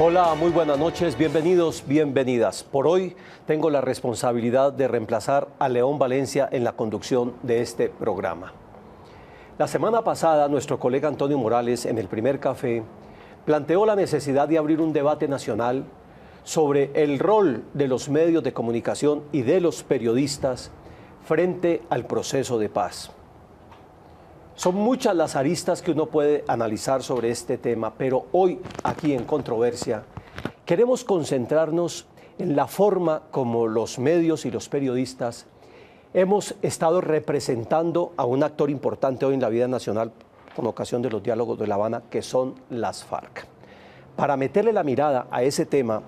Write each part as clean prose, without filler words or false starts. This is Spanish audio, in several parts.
Hola, muy buenas noches, bienvenidos, bienvenidas. Por hoy tengo la responsabilidad de reemplazar a León Valencia en la conducción de este programa. La semana pasada, nuestro colega Antonio Morales, en el primer café, planteó la necesidad de abrir un debate nacional sobre el rol de los medios de comunicación y de los periodistas frente al proceso de paz. Son muchas las aristas que uno puede analizar sobre este tema, pero hoy, aquí en Controversia, queremos concentrarnos en la forma como los medios y los periodistas hemos estado representando a un actor importante hoy en la vida nacional con ocasión de los diálogos de La Habana, que son las FARC. Para meterle la mirada a ese tema,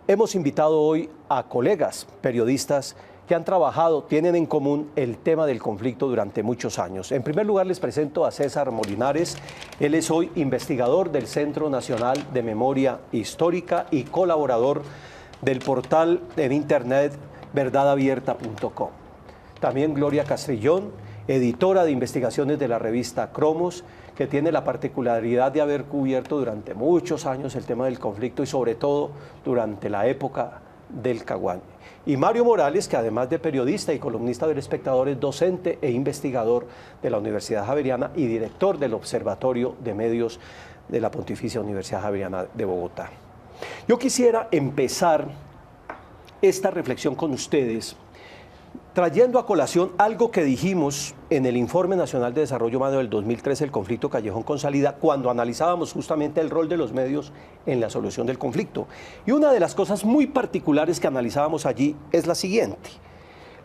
hemos invitado hoy a colegas periodistas que han trabajado, tienen en común el tema del conflicto durante muchos años. En primer lugar, les presento a César Molinares. Él es hoy investigador del Centro Nacional de Memoria Histórica y colaborador del portal en internet verdadabierta.com. También Gloria Castrillón, editora de investigaciones de la revista Cromos, que tiene la particularidad de haber cubierto durante muchos años el tema del conflicto y sobre todo durante la época del Caguán. Y Mario Morales, que además de periodista y columnista del Espectador, es docente e investigador de la Universidad Javeriana y director del Observatorio de Medios de la Pontificia Universidad Javeriana de Bogotá. Yo quisiera empezar esta reflexión con ustedes trayendo a colación algo que dijimos en el Informe Nacional de Desarrollo Humano del 2013, el conflicto Callejón con Salida, cuando analizábamos justamente el rol de los medios en la solución del conflicto. Y una de las cosas muy particulares que analizábamos allí es la siguiente.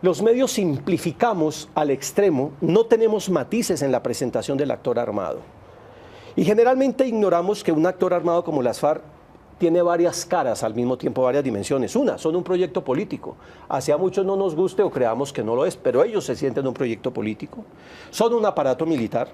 Los medios simplificamos al extremo, no tenemos matices en la presentación del actor armado. Y generalmente ignoramos que un actor armado como las FARC tiene varias caras al mismo tiempo, varias dimensiones. Una, son un proyecto político. Así a muchos no nos guste o creamos que no lo es, pero ellos se sienten un proyecto político. Son un aparato militar.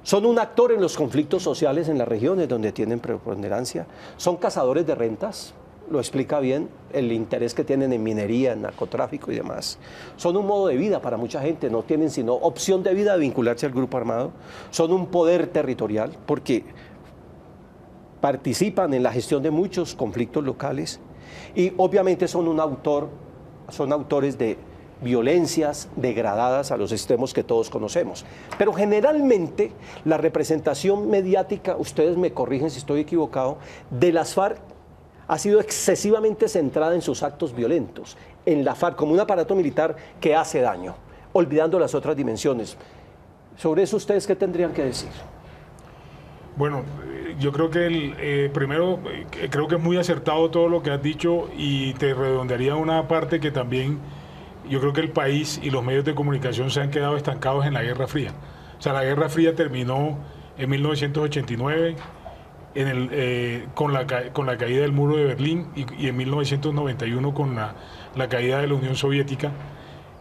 Son un actor en los conflictos sociales en las regiones donde tienen preponderancia. Son cazadores de rentas, lo explica bien el interés que tienen en minería, en narcotráfico y demás. Son un modo de vida para mucha gente, no tienen sino opción de vida de vincularse al grupo armado. Son un poder territorial, porque participan en la gestión de muchos conflictos locales y obviamente son autores de violencias degradadas a los extremos que todos conocemos. Pero generalmente la representación mediática, ustedes me corrigen si estoy equivocado, de las FARC ha sido excesivamente centrada en sus actos violentos, en la FARC como un aparato militar que hace daño, olvidando las otras dimensiones. Sobre eso, ¿ustedes qué tendrían que decir? Bueno, yo creo que primero, creo que es muy acertado todo lo que has dicho y te redondearía una parte que también yo creo que el país y los medios de comunicación se han quedado estancados en la Guerra Fría. O sea, la Guerra Fría terminó en 1989 con la caída del muro de Berlín y en 1991 con la caída de la Unión Soviética.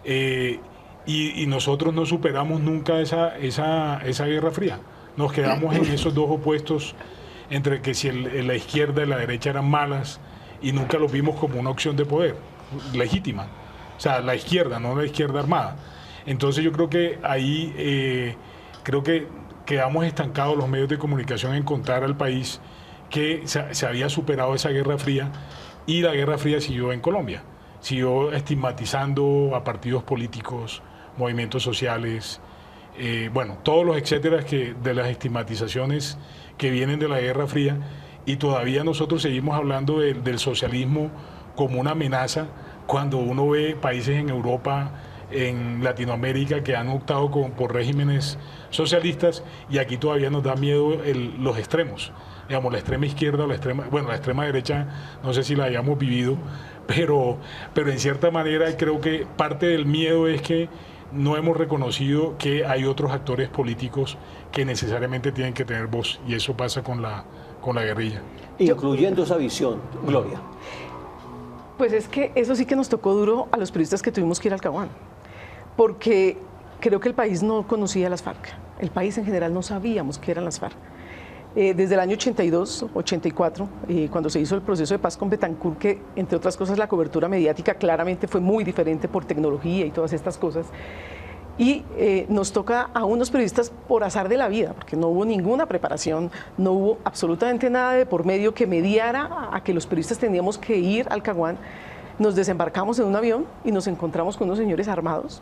Y nosotros no superamos nunca esa Guerra Fría. Nos quedamos en esos dos opuestos entre que si la izquierda y la derecha eran malas y nunca los vimos como una opción de poder legítima. O sea, la izquierda, no la izquierda armada. Entonces yo creo que ahí creo que quedamos estancados los medios de comunicación en contar al país que se había superado esa Guerra Fría y la Guerra Fría siguió en Colombia. Siguió estigmatizando a partidos políticos, movimientos sociales, bueno, todos los etcétera de las estigmatizaciones que vienen de la Guerra Fría, y todavía nosotros seguimos hablando del socialismo como una amenaza cuando uno ve países en Europa, en Latinoamérica que han optado por regímenes socialistas, y aquí todavía nos da miedo los extremos, digamos la extrema izquierda o la extrema derecha, no sé si la hayamos vivido, pero en cierta manera creo que parte del miedo es que no hemos reconocido que hay otros actores políticos que necesariamente tienen que tener voz, y eso pasa con la guerrilla. Incluyendo esa visión, Gloria. Pues es que eso sí que nos tocó duro a los periodistas que tuvimos que ir al Caguán, porque creo que el país no conocía a las FARC, el país en general no sabíamos qué eran las FARC. Desde el año 82, 84, cuando se hizo el proceso de paz con Betancourt, que entre otras cosas la cobertura mediática claramente fue muy diferente por tecnología y todas estas cosas, Y nos toca a unos periodistas por azar de la vida, porque no hubo ninguna preparación, no hubo absolutamente nada de por medio que mediara a que los periodistas teníamos que ir al Caguán. Nos desembarcamos en un avión y nos encontramos con unos señores armados,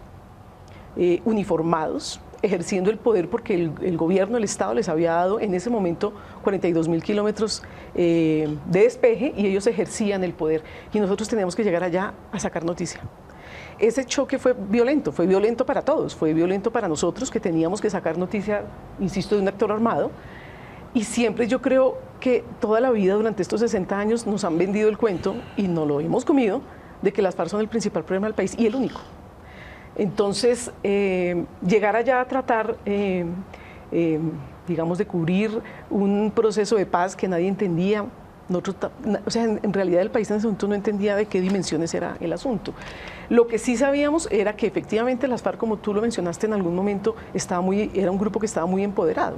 uniformados, ejerciendo el poder porque el gobierno, el Estado les había dado en ese momento 42.000 kilómetros de despeje y ellos ejercían el poder y nosotros teníamos que llegar allá a sacar noticia. Ese choque fue violento para todos, fue violento para nosotros que teníamos que sacar noticia, insisto, de un actor armado. Y siempre yo creo que toda la vida durante estos 60 años nos han vendido el cuento y no lo hemos comido de que las FARC son el principal problema del país y el único. Entonces, llegar allá a tratar, digamos, de cubrir un proceso de paz que nadie entendía. O sea, en realidad el país en ese momento no entendía de qué dimensiones era el asunto. Lo que sí sabíamos era que efectivamente las FARC, como tú lo mencionaste en algún momento, era un grupo que estaba muy empoderado.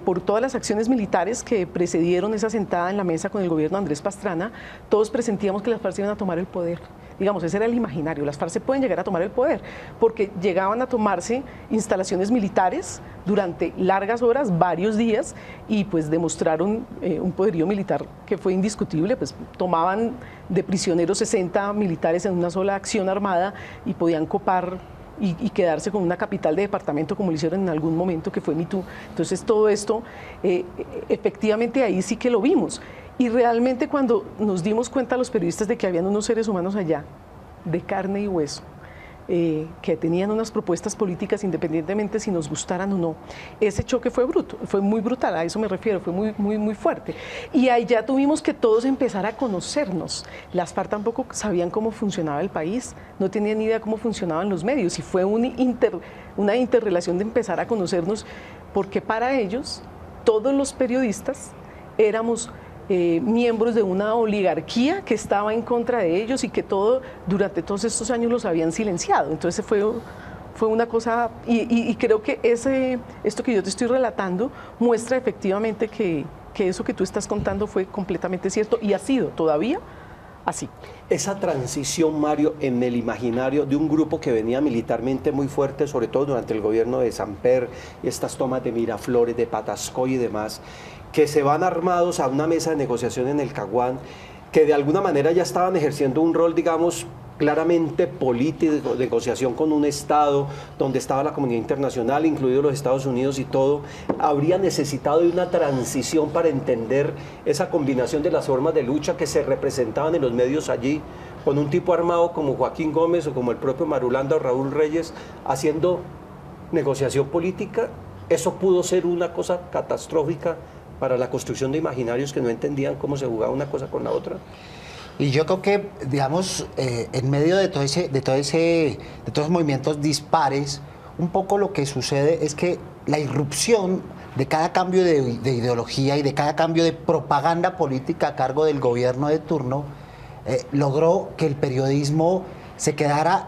Por todas las acciones militares que precedieron esa sentada en la mesa con el gobierno de Andrés Pastrana, todos presentíamos que las FARC iban a tomar el poder. Digamos, ese era el imaginario, las FARC se pueden llegar a tomar el poder, porque llegaban a tomarse instalaciones militares durante largas horas, varios días, y pues demostraron un poderío militar que fue indiscutible, pues tomaban de prisioneros 60 militares en una sola acción armada y podían copar y quedarse con una capital de departamento como lo hicieron en algún momento, que fue Mitú. Entonces todo esto, efectivamente ahí sí que lo vimos. Y realmente cuando nos dimos cuenta los periodistas de que habían unos seres humanos allá, de carne y hueso, que tenían unas propuestas políticas independientemente si nos gustaran o no, ese choque fue bruto, fue muy brutal, a eso me refiero, fue muy fuerte. Y ahí ya tuvimos que todos empezar a conocernos. Las FARC tampoco sabían cómo funcionaba el país, no tenían ni idea cómo funcionaban los medios, y fue una interrelación de empezar a conocernos, porque para ellos, todos los periodistas éramos miembros de una oligarquía que estaba en contra de ellos y que durante todos estos años los habían silenciado. Entonces fue una cosa, y creo que esto que yo te estoy relatando muestra efectivamente que eso que tú estás contando fue completamente cierto y ha sido todavía así. Esa transición, Mario, en el imaginario de un grupo que venía militarmente muy fuerte, sobre todo durante el gobierno de Samper, estas tomas de Miraflores, de Patascoy y demás, que se van armados a una mesa de negociación en el Caguán, que de alguna manera ya estaban ejerciendo un rol, digamos, claramente político, de negociación con un Estado, donde estaba la comunidad internacional, incluidos los Estados Unidos y todo, habría necesitado de una transición para entender esa combinación de las formas de lucha que se representaban en los medios allí, con un tipo armado como Joaquín Gómez o como el propio Marulanda o Raúl Reyes, haciendo negociación política. Eso pudo ser una cosa catastrófica para la construcción de imaginarios que no entendían cómo se jugaba una cosa con la otra. Y yo creo que, digamos, en medio de todos esos movimientos dispares, un poco lo que sucede es que la irrupción de cada cambio de ideología y de cada cambio de propaganda política a cargo del gobierno de turno logró que el periodismo se quedara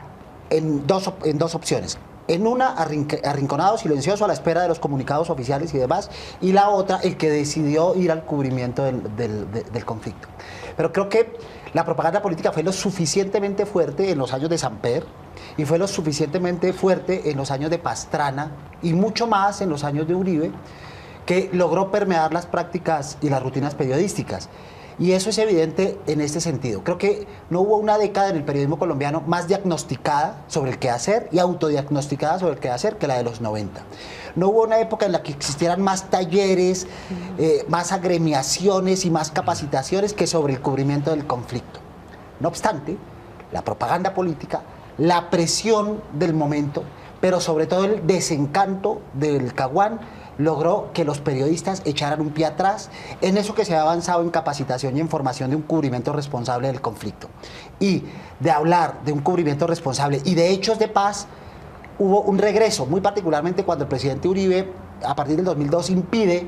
en dos opciones. En una, arrinconado, silencioso, a la espera de los comunicados oficiales y demás, y la otra, el que decidió ir al cubrimiento del conflicto. Pero creo que la propaganda política fue lo suficientemente fuerte en los años de Samper, y fue lo suficientemente fuerte en los años de Pastrana, y mucho más en los años de Uribe, que logró permear las prácticas y las rutinas periodísticas. Y eso es evidente en este sentido. Creo que no hubo una década en el periodismo colombiano más diagnosticada sobre el quehacer y autodiagnosticada sobre el quehacer que la de los 90. No hubo una época en la que existieran más talleres, más agremiaciones y más capacitaciones que sobre el cubrimiento del conflicto. No obstante, la propaganda política, la presión del momento, pero sobre todo el desencanto del Caguán, logró que los periodistas echaran un pie atrás en eso que se ha avanzado en capacitación y en formación de un cubrimiento responsable del conflicto. Y de hablar de un cubrimiento responsable y de hechos de paz, hubo un regreso, muy particularmente cuando el presidente Uribe, a partir del 2002, impide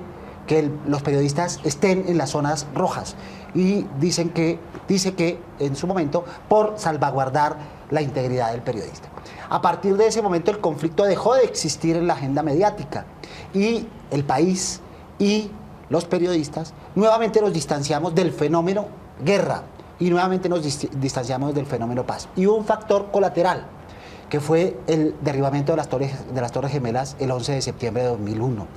que los periodistas estén en las zonas rojas. Y dice que en su momento, por salvaguardar la integridad del periodista. A partir de ese momento, el conflicto dejó de existir en la agenda mediática. Y el país y los periodistas nuevamente nos distanciamos del fenómeno guerra y nuevamente nos distanciamos del fenómeno paz. Y hubo un factor colateral, que fue el derribamiento de las Torres Gemelas el 11 de septiembre de 2001.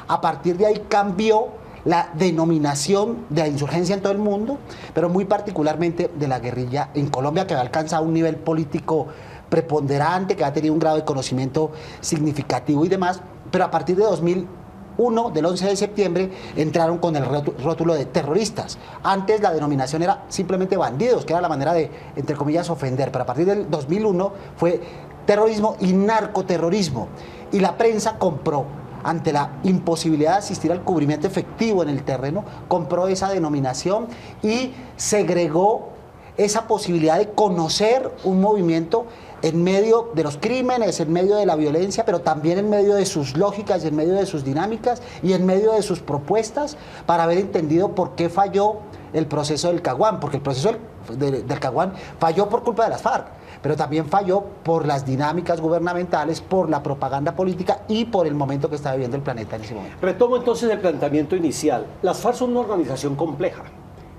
A partir de ahí cambió la denominación de la insurgencia en todo el mundo, pero muy particularmente de la guerrilla en Colombia, que ha alcanzado un nivel político preponderante, que ha tenido un grado de conocimiento significativo y demás, pero a partir de 2001, del 11 de septiembre, entraron con el rótulo de terroristas. Antes la denominación era simplemente bandidos, que era la manera de, entre comillas, ofender, pero a partir del 2001 fue terrorismo y narcoterrorismo. Y la prensa compró, ante la imposibilidad de asistir al cubrimiento efectivo en el terreno, compró esa denominación y segregó esa posibilidad de conocer un movimiento en medio de los crímenes, en medio de la violencia, pero también en medio de sus lógicas y en medio de sus dinámicas y en medio de sus propuestas, para haber entendido por qué falló el proceso del Caguán, porque el proceso del Caguán falló por culpa de las FARC, pero también falló por las dinámicas gubernamentales, por la propaganda política y por el momento que está viviendo el planeta en ese momento. Retomo entonces el planteamiento inicial. Las FARC son una organización compleja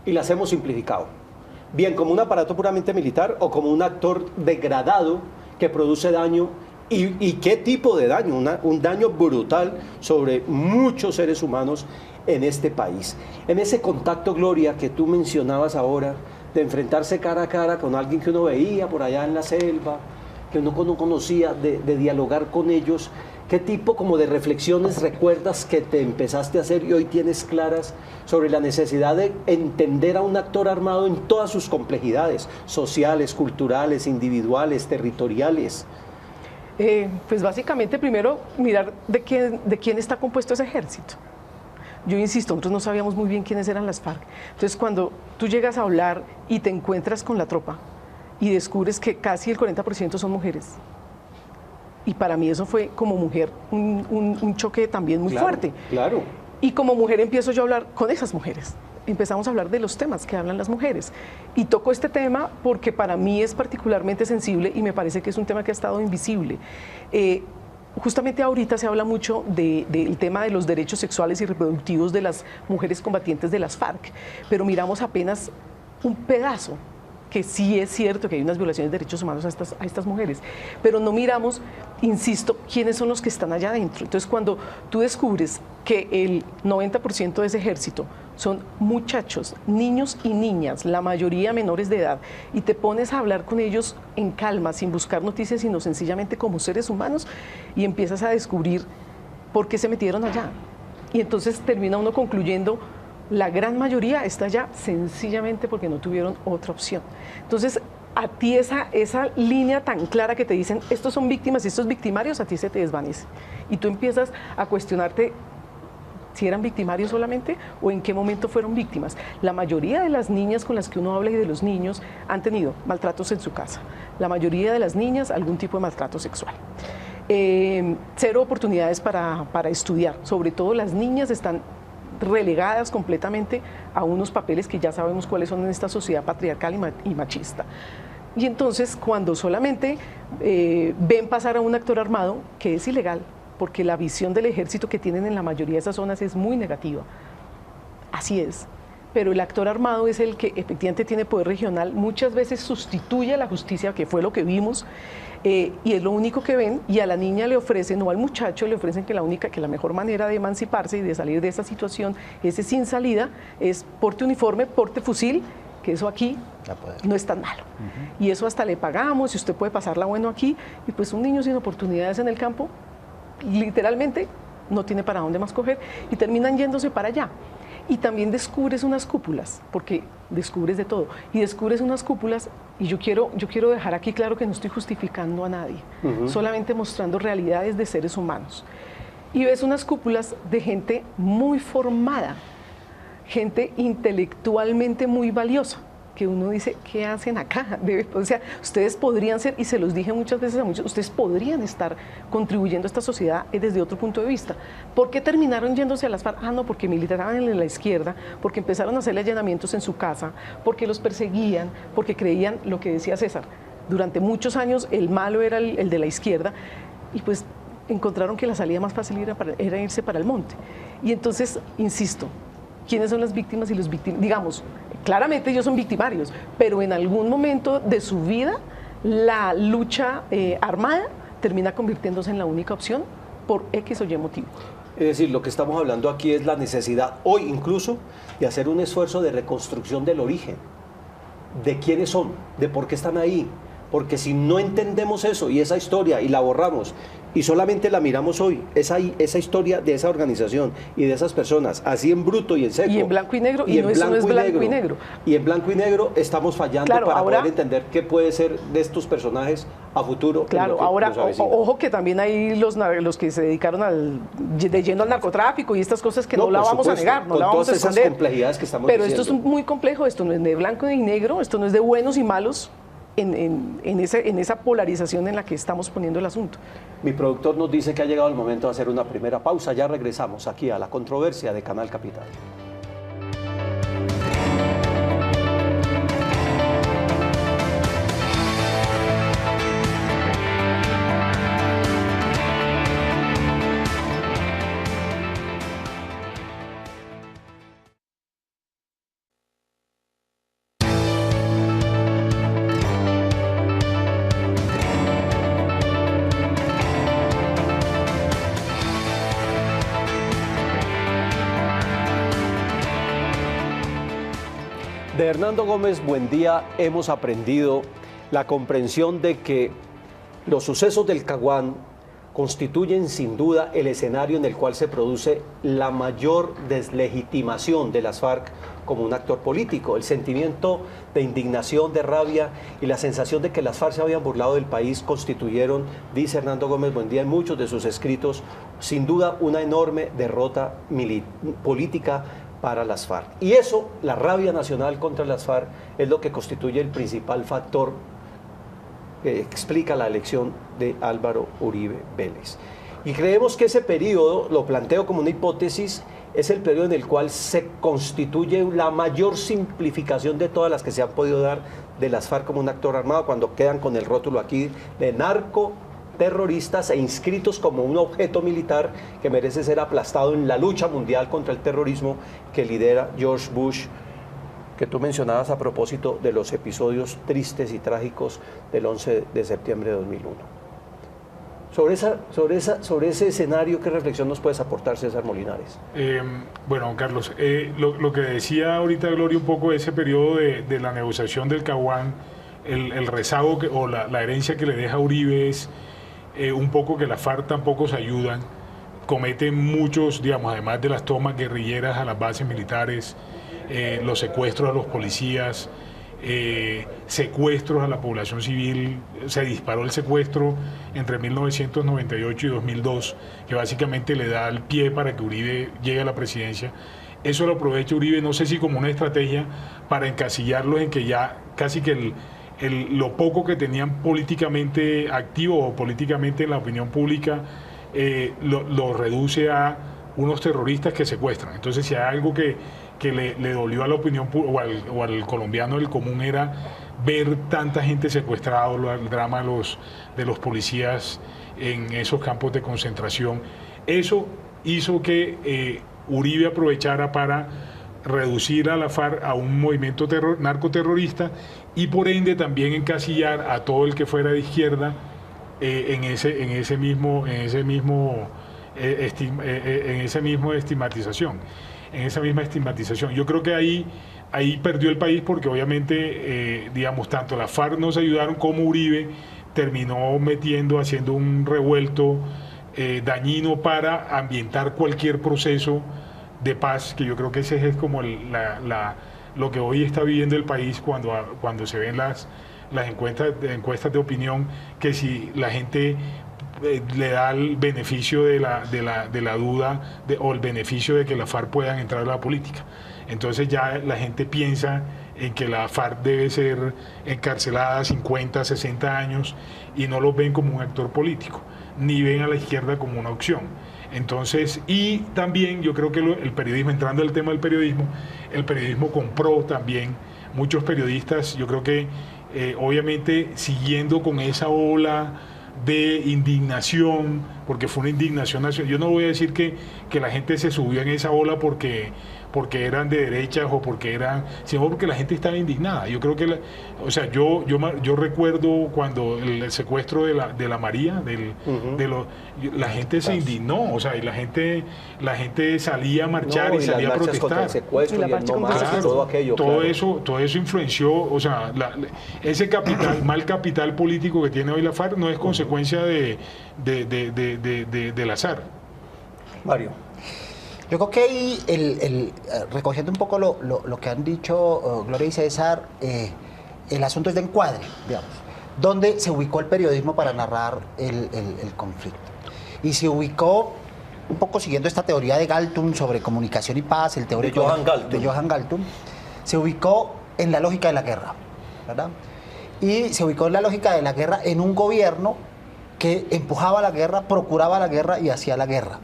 y las hemos simplificado. Bien como un aparato puramente militar o como un actor degradado que produce daño. ¿Y qué tipo de daño? Un daño brutal sobre muchos seres humanos en este país. En ese contacto, Gloria, que tú mencionabas ahora, de enfrentarse cara a cara con alguien que uno veía por allá en la selva, que uno no conocía, de dialogar con ellos, ¿qué tipo como de reflexiones recuerdas que te empezaste a hacer y hoy tienes claras sobre la necesidad de entender a un actor armado en todas sus complejidades, sociales, culturales, individuales, territoriales? Pues básicamente primero mirar de quién está compuesto ese ejército. Yo insisto, nosotros no sabíamos muy bien quiénes eran las FARC. Entonces cuando tú llegas a hablar y te encuentras con la tropa y descubres que casi el 40% son mujeres, y para mí eso fue como mujer un choque también muy fuerte. Claro. Y como mujer empiezo yo a hablar con esas mujeres. Empezamos a hablar de los temas que hablan las mujeres. Y toco este tema porque para mí es particularmente sensible y me parece que es un tema que ha estado invisible. Justamente ahorita se habla mucho del tema de los derechos sexuales y reproductivos de las mujeres combatientes de las FARC, pero miramos apenas un pedazo, que sí es cierto que hay unas violaciones de derechos humanos a estas mujeres, pero no miramos, insisto, quiénes son los que están allá adentro. Entonces, cuando tú descubres que el 90% de ese ejército son muchachos, niños y niñas, la mayoría menores de edad, y te pones a hablar con ellos en calma, sin buscar noticias, sino sencillamente como seres humanos, y empiezas a descubrir por qué se metieron allá. Y entonces termina uno concluyendo, la gran mayoría está allá sencillamente porque no tuvieron otra opción. Entonces, a ti esa línea tan clara que te dicen, estos son víctimas y estos victimarios, a ti se te desvanece. Y tú empiezas a cuestionarte si eran victimarios solamente o en qué momento fueron víctimas. La mayoría de las niñas con las que uno habla y de los niños han tenido maltratos en su casa. La mayoría de las niñas algún tipo de maltrato sexual. Cero oportunidades para estudiar. Sobre todo las niñas están relegadas completamente a unos papeles que ya sabemos cuáles son en esta sociedad patriarcal y machista. Y entonces cuando solamente ven pasar a un actor armado, que es ilegal, porque la visión del ejército que tienen en la mayoría de esas zonas es muy negativa, así es, pero el actor armado es el que efectivamente tiene poder regional, muchas veces sustituye a la justicia, que fue lo que vimos, y es lo único que ven, y a la niña le ofrecen, o al muchacho le ofrecen que la mejor manera de emanciparse y de salir de esa situación, ese sin salida, es porte uniforme, porte fusil, que eso aquí no es tan malo. Y eso hasta le pagamos, y usted puede pasarla bueno aquí, y pues un niño sin oportunidades en el campo, literalmente no tiene para dónde más coger, y terminan yéndose para allá. Y también descubres unas cúpulas, porque descubres de todo, y descubres unas cúpulas, y yo quiero dejar aquí claro que no estoy justificando a nadie, solamente mostrando realidades de seres humanos. Y ves unas cúpulas de gente muy formada, gente intelectualmente muy valiosa, que uno dice, ¿qué hacen acá? O sea, ustedes podrían ser, y se los dije muchas veces a muchos, ustedes podrían estar contribuyendo a esta sociedad desde otro punto de vista. ¿Por qué terminaron yéndose a las FARC? Ah, no, porque militaban en la izquierda, porque empezaron a hacerle allanamientos en su casa, porque los perseguían, porque creían lo que decía César. Durante muchos años el malo era el de la izquierda, y pues encontraron que la salida más fácil era irse para el monte. Y entonces, insisto, ¿quiénes son las víctimas y los víctimas? Digamos, claramente ellos son victimarios, pero en algún momento de su vida la lucha armada termina convirtiéndose en la única opción por X o Y motivo. Es decir, lo que estamos hablando aquí es la necesidad, hoy incluso, de hacer un esfuerzo de reconstrucción del origen, de quiénes son, de por qué están ahí. Porque si no entendemos eso y esa historia y la borramos y solamente la miramos hoy, esa historia de esa organización y de esas personas, así en bruto y en seco. Y en blanco y negro, y no, eso no es blanco y negro. Y en blanco y negro estamos fallando para poder entender qué puede ser de estos personajes a futuro. Claro, ahora, ojo que también hay los que se dedicaron de lleno al narcotráfico y estas cosas que no la vamos a negar, no la vamos a esconder. Esas complejidades que estamos Pero diciendo. Esto es muy complejo, esto no es de blanco y negro, esto no es de buenos y malos. En esa polarización en la que estamos poniendo el asunto. Mi productor nos dice que ha llegado el momento de hacer una primera pausa. Ya regresamos aquí a La Controversia de Canal Capital. De Hernando Gómez Buendía hemos aprendido la comprensión de que los sucesos del Caguán constituyen sin duda el escenario en el cual se produce la mayor deslegitimación de las FARC como un actor político. El sentimiento de indignación, de rabia y la sensación de que las FARC se habían burlado del país constituyeron, dice Hernando Gómez Buendía en muchos de sus escritos, sin duda una enorme derrota política para las FARC. Y eso, la rabia nacional contra las FARC, es lo que constituye el principal factor que explica la elección de Álvaro Uribe Vélez. Y creemos que ese periodo, lo planteo como una hipótesis, es el periodo en el cual se constituye la mayor simplificación de todas las que se han podido dar de las FARC como un actor armado, cuando quedan con el rótulo aquí de narcoterroristas e inscritos como un objeto militar que merece ser aplastado en la lucha mundial contra el terrorismo que lidera George Bush, que tú mencionabas a propósito de los episodios tristes y trágicos del 11 de septiembre de 2001. Sobre ese escenario, ¿qué reflexión nos puedes aportar, César Molinares? Bueno, Carlos, lo que decía ahorita Gloria un poco de ese periodo de la negociación del Caguán, el rezago o la herencia que le deja Uribe es un poco que la FARC tampoco se ayudan, cometen muchos, digamos, además de las tomas guerrilleras a las bases militares, los secuestros a los policías, secuestros a la población civil. Se disparó el secuestro entre 1998 y 2002, que básicamente le da el pie para que Uribe llegue a la presidencia. Eso lo aprovecha Uribe, no sé si como una estrategia para encasillarlos en que ya casi que lo poco que tenían políticamente activo o políticamente en la opinión pública lo reduce a unos terroristas que secuestran. Entonces, si hay algo que le dolió a la opinión o al colombiano del común era ver tanta gente secuestrada, el drama de los policías en esos campos de concentración. Eso hizo que Uribe aprovechara para reducir a la FARC a un movimiento narcoterrorista y por ende también encasillar a todo el que fuera de izquierda en esa misma estigmatización. Yo creo que ahí perdió el país porque obviamente, digamos, tanto la FARC nos ayudaron como Uribe terminó haciendo un revuelto dañino para ambientar cualquier proceso de paz, que yo creo que ese es como lo que hoy está viviendo el país cuando se ven las encuestas de opinión, que si la gente le da el beneficio de la duda o el beneficio de que la FARC puedan entrar a la política. Entonces ya la gente piensa en que la FARC debe ser encarcelada 50, 60 años y no los ven como un actor político, ni ven a la izquierda como una opción. Entonces, y también yo creo que el periodismo, entrando al tema del periodismo, el periodismo compró también muchos periodistas, yo creo que obviamente siguiendo con esa ola de indignación porque fue una indignación nacional. Yo no voy a decir que la gente se subió en esa ola porque eran de derechas o porque eran, sino porque la gente estaba indignada. Yo creo que, yo recuerdo cuando el secuestro de la María, la gente se indignó, o sea, y la gente salía a marchar y salía a protestar. El secuestro y el no más, Claro, todo aquello. todo claro. eso influenció, o sea, ese mal capital político que tiene hoy la FARC no es consecuencia del azar. Mario. Yo creo que ahí, recogiendo un poco lo que han dicho Gloria y César, el asunto es de encuadre, digamos, donde se ubicó el periodismo para narrar el conflicto. Y se ubicó un poco siguiendo esta teoría de Galtung sobre comunicación y paz, el teórico de Johan Galtung, se ubicó en la lógica de la guerra, ¿verdad? Y se ubicó en la lógica de la guerra en un gobierno que empujaba la guerra, procuraba la guerra y hacía la guerra.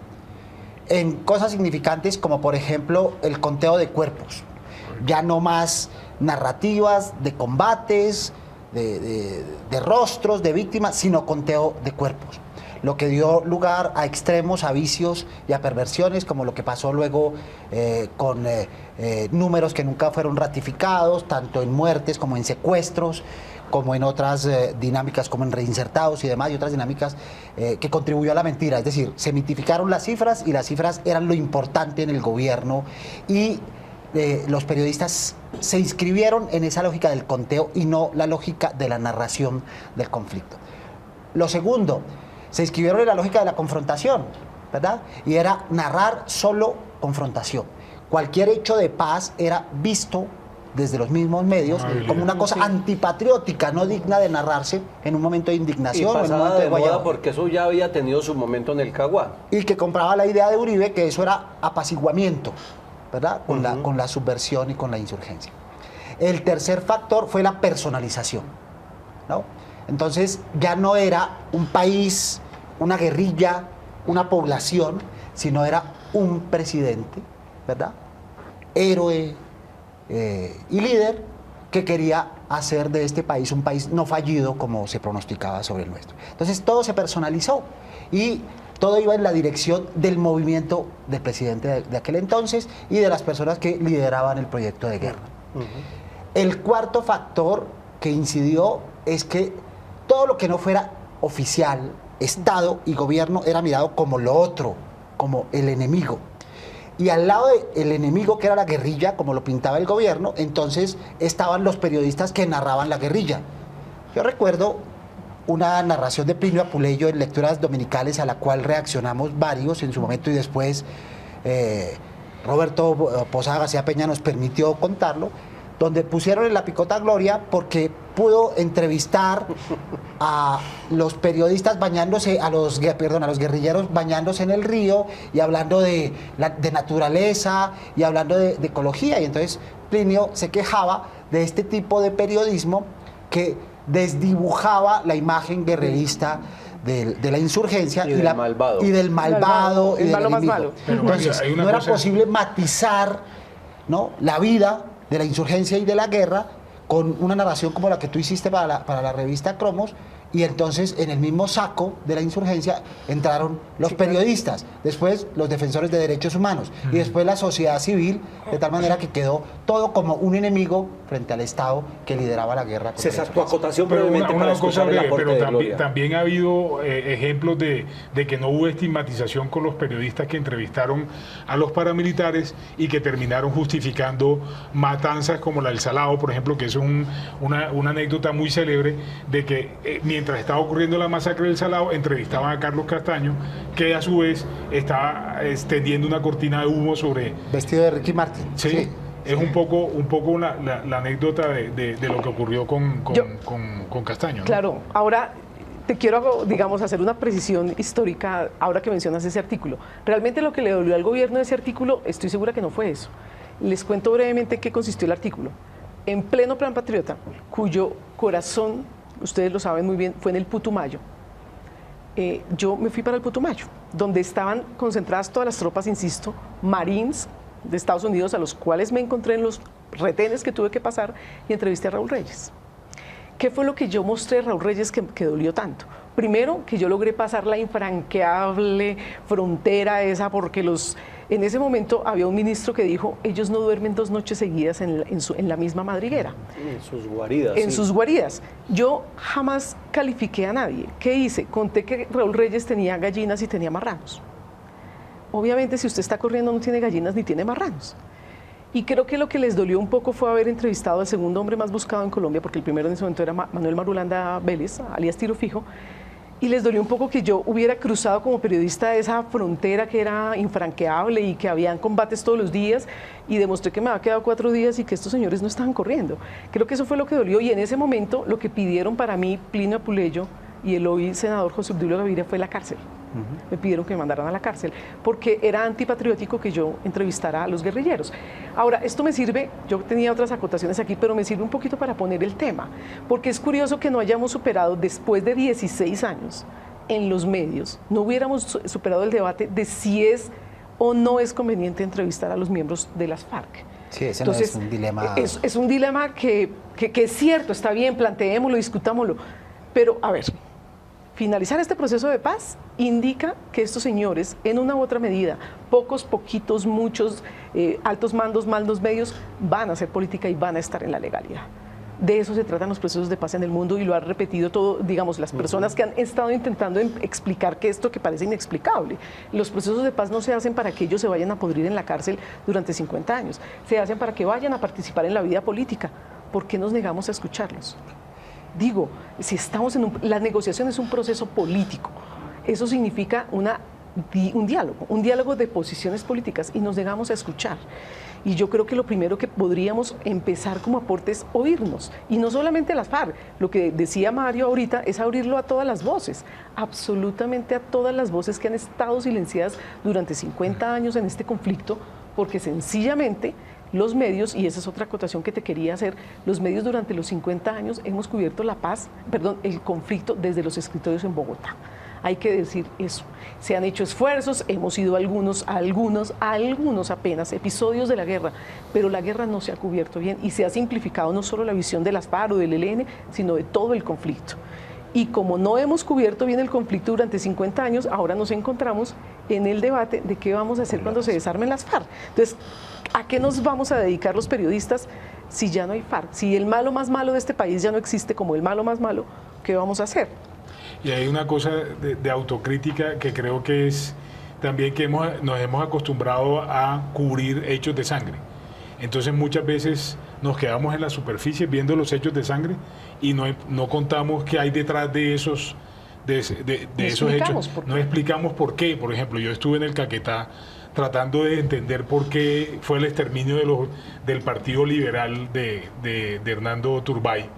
En cosas significantes como por ejemplo el conteo de cuerpos, ya no más narrativas de combates, de rostros, de víctimas, sino conteo de cuerpos. Lo que dio lugar a extremos, a vicios y a perversiones, como lo que pasó luego con números que nunca fueron ratificados, tanto en muertes como en secuestros, como en otras dinámicas como en reinsertados y demás, y otras dinámicas que contribuyó a la mentira. Es decir, se mitificaron las cifras y las cifras eran lo importante en el gobierno y los periodistas se inscribieron en esa lógica del conteo y no la lógica de la narración del conflicto. Lo segundo, se inscribieron en la lógica de la confrontación, ¿verdad? Y era narrar solo confrontación. Cualquier hecho de paz era visto desde los mismos medios como una cosa antipatriótica, no digna de narrarse en un momento de indignación. Y pasada o en un momento de moda guayabo. porque eso ya había tenido su momento en el Caguán. Y que compraba la idea de Uribe, que eso era apaciguamiento, ¿verdad? Con la subversión y con la insurgencia. El tercer factor fue la personalización, ¿no? Entonces ya no era un país, una guerrilla, una población, sino era un presidente, ¿verdad? Héroe y líder que quería hacer de este país un país no fallido como se pronosticaba sobre el nuestro. Entonces todo se personalizó y todo iba en la dirección del movimiento del presidente de aquel entonces y de las personas que lideraban el proyecto de guerra. El cuarto factor que incidió es que todo lo que no fuera oficial, Estado y gobierno era mirado como lo otro, como el enemigo. Y al lado del enemigo, que era la guerrilla, como lo pintaba el gobierno, entonces estaban los periodistas que narraban la guerrilla. Yo recuerdo una narración de Plinio Apuleyo en Lecturas Dominicales, a la cual reaccionamos varios en su momento y después Roberto Posada García Peña nos permitió contarlo, donde pusieron en la picota Gloria porque pudo entrevistar a los periodistas bañándose, a los guerrilleros bañándose en el río y hablando de naturaleza y hablando de ecología. Y entonces Plinio se quejaba de este tipo de periodismo que desdibujaba la imagen guerrerista de la insurgencia y del malvado. Y del malvado y el del malo más enemigo. malo. Entonces no era posible matizar, ¿no?, la vida de la insurgencia y de la guerra con una narración como la que tú hiciste para la revista Cromos, y entonces en el mismo saco de la insurgencia entraron los periodistas, después los defensores de derechos humanos y después la sociedad civil, de tal manera que quedó todo como un enemigo frente al Estado que lideraba la guerra. César, tu acotación Pero brevemente una para cosa escuchar el breve, aporte pero de Gloria. también ha habido ejemplos de que no hubo estigmatización con los periodistas que entrevistaron a los paramilitares y que terminaron justificando matanzas como la del Salado, por ejemplo, que es una anécdota muy célebre de que mientras estaba ocurriendo la masacre del Salado, entrevistaban a Carlos Castaño, que a su vez estaba extendiendo una cortina de humo sobre... Vestido de Ricky Martin. Sí. Es un poco la anécdota de lo que ocurrió con Castaño, ¿no? Claro, ahora te quiero, digamos, hacer una precisión histórica ahora que mencionas ese artículo. Realmente lo que le dolió al gobierno de ese artículo, estoy segura que no fue eso. Les cuento brevemente en qué consistió el artículo. En pleno Plan Patriota, cuyo corazón, ustedes lo saben muy bien, fue en el Putumayo. Yo me fui para el Putumayo, donde estaban concentradas todas las tropas, insisto, Marines de Estados Unidos, a los cuales me encontré en los retenes que tuve que pasar, y entrevisté a Raúl Reyes, ¿qué fue lo que yo mostré a Raúl Reyes que dolió tanto? Primero, que yo logré pasar la infranqueable frontera esa, porque en ese momento había un ministro que dijo, ellos no duermen 2 noches seguidas en la misma madriguera. En sus guaridas. En sus guaridas. Yo jamás califiqué a nadie. ¿Qué hice? Conté que Raúl Reyes tenía gallinas y tenía marranos. Obviamente, si usted está corriendo no tiene gallinas ni tiene marranos. Y creo que lo que les dolió un poco fue haber entrevistado al segundo hombre más buscado en Colombia, porque el primero en ese momento era Manuel Marulanda Vélez, alias Tiro Fijo, y les dolió un poco que yo hubiera cruzado como periodista esa frontera que era infranqueable y que habían combates todos los días, y demostré que me había quedado 4 días y que estos señores no estaban corriendo. Creo que eso fue lo que dolió, y en ese momento lo que pidieron para mí Plinio Apuleyo y el hoy senador José Obdulio Gaviria fue la cárcel. Me pidieron que me mandaran a la cárcel porque era antipatriótico que yo entrevistara a los guerrilleros. Ahora, esto me sirve, yo tenía otras acotaciones aquí, pero me sirve un poquito para poner el tema, porque es curioso que no hayamos superado, después de 16 años en los medios, no hubiéramos superado el debate de si es o no es conveniente entrevistar a los miembros de las FARC. Sí, ese Entonces, no es un dilema. Es un dilema que es cierto, está bien, planteémoslo, discutámoslo, pero a ver, finalizar este proceso de paz indica que estos señores, en una u otra medida, pocos, poquitos, muchos, altos mandos, mandos medios, van a hacer política y van a estar en la legalidad. De eso se tratan los procesos de paz en el mundo, y lo ha repetido todo, digamos, las personas que han estado intentando explicar que esto que parece inexplicable. Los procesos de paz no se hacen para que ellos se vayan a podrir en la cárcel durante 50 años, se hacen para que vayan a participar en la vida política. ¿Por qué nos negamos a escucharlos? Digo, si estamos la negociación es un proceso político, eso significa un diálogo de posiciones políticas, y nos negamos a escuchar. Y yo creo que lo primero que podríamos empezar como aporte es oírnos, y no solamente a las FARC, lo que decía Mario ahorita es abrirlo a todas las voces, absolutamente a todas las voces que han estado silenciadas durante 50 años en este conflicto, porque sencillamente los medios, y esa es otra acotación que te quería hacer, los medios durante los 50 años hemos cubierto el conflicto desde los escritorios en Bogotá. Hay que decir eso. Se han hecho esfuerzos, hemos ido algunos apenas, episodios de la guerra, pero la guerra no se ha cubierto bien, y se ha simplificado no solo la visión de las FARC o del ELN, sino de todo el conflicto. Y como no hemos cubierto bien el conflicto durante 50 años, ahora nos encontramos en el debate de qué vamos a hacer cuando se desarmen las FARC. Entonces, ¿a qué nos vamos a dedicar los periodistas si ya no hay FARC? Si el malo más malo de este país ya no existe como el malo más malo, ¿qué vamos a hacer? Y hay una cosa de autocrítica que creo que es también que nos hemos acostumbrado a cubrir hechos de sangre. Entonces muchas veces nos quedamos en la superficie viendo los hechos de sangre y no contamos qué hay detrás de esos hechos. No explicamos por qué. Por ejemplo, yo estuve en el Caquetá tratando de entender por qué fue el exterminio del Partido Liberal de Hernando Turbay.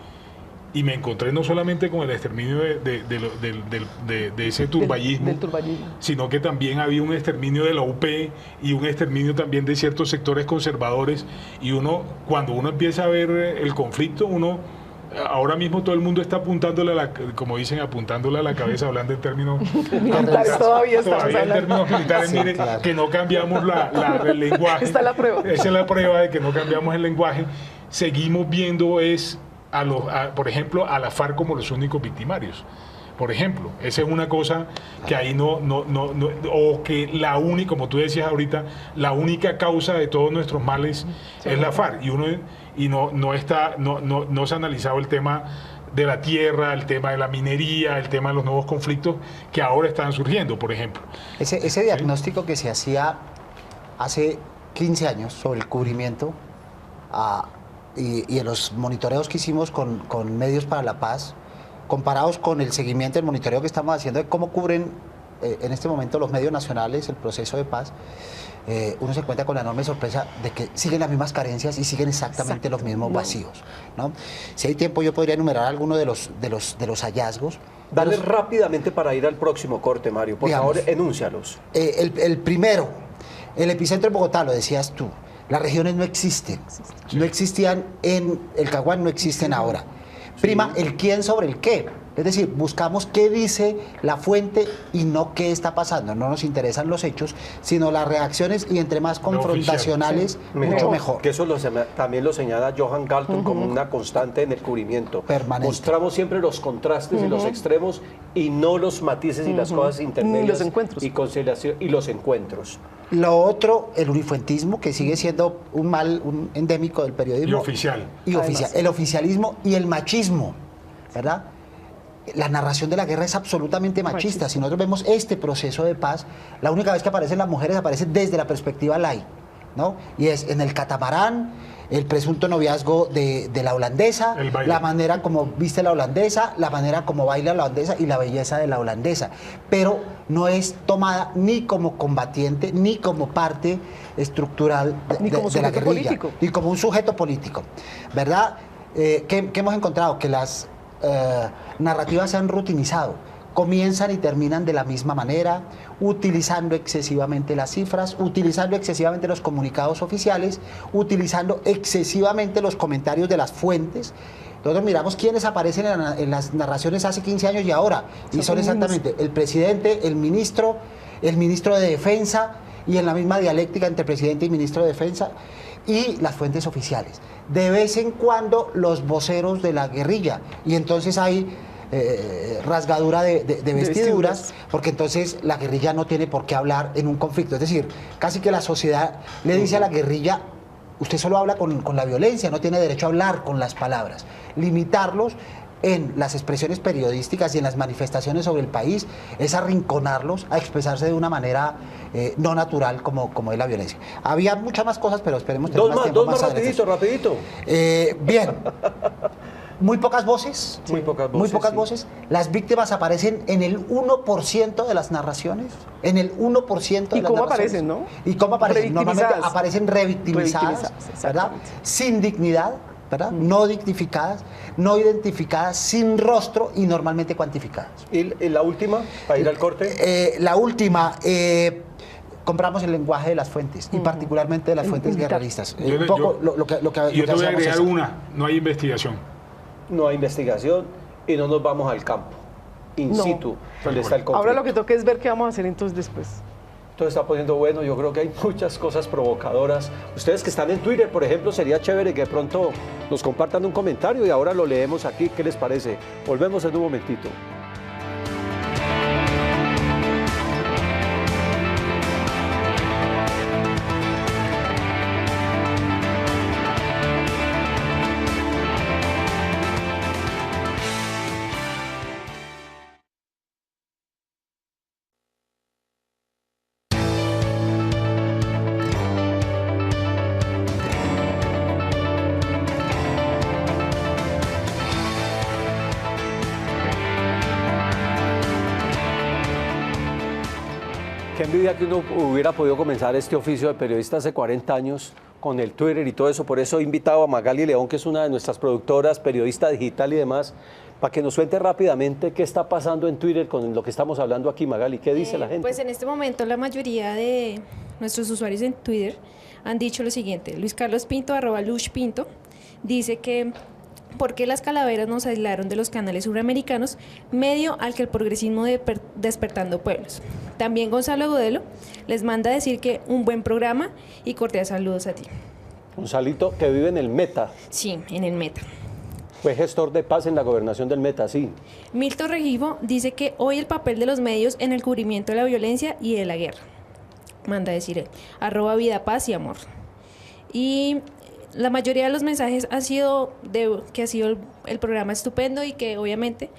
Y me encontré no solamente con el exterminio de ese turbayismo, sino que también había un exterminio de la UP y un exterminio también de ciertos sectores conservadores. Y cuando uno empieza a ver el conflicto, ahora mismo todo el mundo está apuntándole apuntándole a la cabeza, hablando en términos militares. Todavía en términos militares, sí, mire, claro, que no cambiamos el lenguaje. Está la prueba. Esa es la prueba de que no cambiamos el lenguaje. Seguimos viendo por ejemplo, a la FARC como los únicos victimarios. Por ejemplo, esa es una cosa que ahí o que como tú decías ahorita, la única causa de todos nuestros males es la FARC, y no se ha analizado el tema de la tierra, el tema de la minería, el tema de los nuevos conflictos que ahora están surgiendo, por ejemplo. Ese diagnóstico que se hacía hace 15 años sobre el cubrimiento y en los monitoreos que hicimos con Medios para la Paz, comparados con el seguimiento, el monitoreo que estamos haciendo de cómo cubren en este momento los medios nacionales el proceso de paz, uno se encuentra con la enorme sorpresa de que siguen las mismas carencias y siguen exactamente los mismos vacíos, ¿no? Si hay tiempo yo podría enumerar algunos de los hallazgos. Dale rápidamente para ir al próximo corte, Mario. Por favor, enúncialos. El primero, el epicentro en Bogotá, lo decías tú. Las regiones no existen, no existían en el Caguán, no existen ahora. Prima el quién sobre el qué. Es decir, buscamos qué dice la fuente y no qué está pasando. No nos interesan los hechos, sino las reacciones, y entre más confrontacionales, mucho mejor. Que eso también lo señala Johan Galton como una constante en el cubrimiento. Permanente. Mostramos siempre los contrastes y los extremos y no los matices y las cosas intermedias. Ni los encuentros. Y conciliación y los encuentros. Lo otro, el unifuentismo, que sigue siendo un mal endémico del periodismo. Y oficial. Y oficial. El oficialismo y el machismo, ¿verdad? La narración de la guerra es absolutamente machista. Si nosotros vemos este proceso de paz, la única vez que aparecen las mujeres aparece desde la perspectiva lai, ¿no? Y es en el catamarán, el presunto noviazgo de la holandesa, la manera como viste la holandesa, la manera como baila la holandesa y la belleza de la holandesa. Pero no es tomada ni como combatiente, ni como parte estructural de la guerrilla, político. Ni como un sujeto político, ¿verdad? ¿Qué hemos encontrado? Que las narrativas se han rutinizado, comienzan y terminan de la misma manera, utilizando excesivamente las cifras, utilizando excesivamente los comunicados oficiales, utilizando excesivamente los comentarios de las fuentes. Nosotros miramos quiénes aparecen en las narraciones hace 15 años y ahora, y son exactamente el presidente, el ministro de Defensa, y en la misma dialéctica entre presidente y ministro de Defensa, y las fuentes oficiales. De vez en cuando los voceros de la guerrilla, y entonces hay rasgadura de vestiduras, porque entonces la guerrilla no tiene por qué hablar en un conflicto. Es decir, casi que la sociedad le dice a la guerrilla: usted solo habla con la violencia, no tiene derecho a hablar con las palabras. Limitarlos en las expresiones periodísticas y en las manifestaciones sobre el país es arrinconarlos a expresarse de una manera no natural como es la violencia. Había muchas más cosas, pero esperemos tener más tiempo. Dos más rapidito. Bien. Muy pocas voces. Muy pocas voces. Muy pocas voces. Las víctimas aparecen en el 1% de las narraciones. En el 1% de las narraciones. ¿Y cómo aparecen, no? ¿Y cómo aparecen? Normalmente aparecen revictimizadas, ¿verdad? Sin dignidad, ¿verdad? No dignificadas, no identificadas, sin rostro y normalmente cuantificadas. ¿Y la última, para ir al corte? La última, compramos el lenguaje de las fuentes, y particularmente de las fuentes guerreristas. Yo te voy a agregar no hay investigación. No hay investigación y no nos vamos al campo, in situ, donde está el conflicto. Ahora lo que toca es ver qué vamos a hacer entonces después. Todo está poniendo bueno, yo creo que hay muchas cosas provocadoras. Ustedes que están en Twitter, por ejemplo, sería chévere que de pronto nos compartan un comentario y ahora lo leemos aquí. ¿Qué les parece? Volvemos en un momentito. Qué envidia que uno hubiera podido comenzar este oficio de periodista hace 40 años con el Twitter y todo eso. Por eso he invitado a Magali León, que es una de nuestras productoras, periodista digital y demás, para que nos cuente rápidamente qué está pasando en Twitter con lo que estamos hablando aquí. Magali, ¿qué dice la gente? Pues en este momento la mayoría de nuestros usuarios en Twitter han dicho lo siguiente. Luis Carlos Pinto, @lushpinto, dice que ¿por qué las calaveras nos aislaron de los canales suramericanos, medio al que el progresismo despertando pueblos? También Gonzalo Godelo les manda a decir que un buen programa y cordiales saludos a ti. Gonzalito, que vive en el Meta. Sí, en el Meta. Fue gestor de paz en la gobernación del Meta, sí. Milton Regifo dice que hoy el papel de los medios en el cubrimiento de la violencia y de la guerra. Manda a decir él. @vida, paz y amor. Y la mayoría de los mensajes ha sido que ha sido el programa estupendo y que obviamente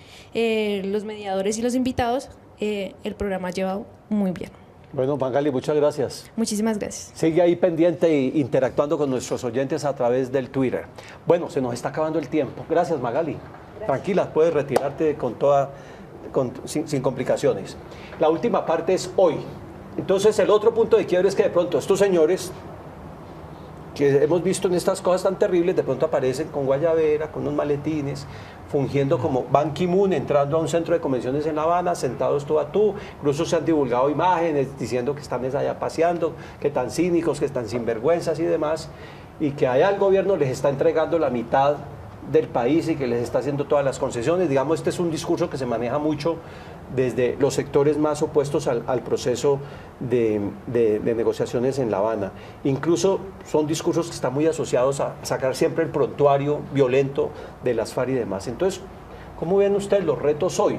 los mediadores y los invitados, el programa ha llevado muy bien. Bueno, Magali, muchas gracias. Muchísimas gracias. Sigue ahí pendiente e interactuando con nuestros oyentes a través del Twitter. Bueno, se nos está acabando el tiempo. Gracias, Magali. Gracias. Tranquila, puedes retirarte sin complicaciones. La última parte es hoy. Entonces, el otro punto de quiebre es que de pronto estos señores que hemos visto en estas cosas tan terribles, de pronto aparecen con guayabera, con unos maletines, fungiendo como Ban Ki-moon, entrando a un centro de convenciones en La Habana, sentados tú a tú. Incluso se han divulgado imágenes diciendo que están allá paseando, que tan cínicos, que están sinvergüenzas y demás, y que allá el gobierno les está entregando la mitad del país y que les está haciendo todas las concesiones. Digamos, este es un discurso que se maneja mucho desde los sectores más opuestos al proceso de negociaciones en La Habana. Incluso son discursos que están muy asociados a sacar siempre el prontuario violento de las FARC y demás. Entonces, ¿cómo ven ustedes los retos hoy?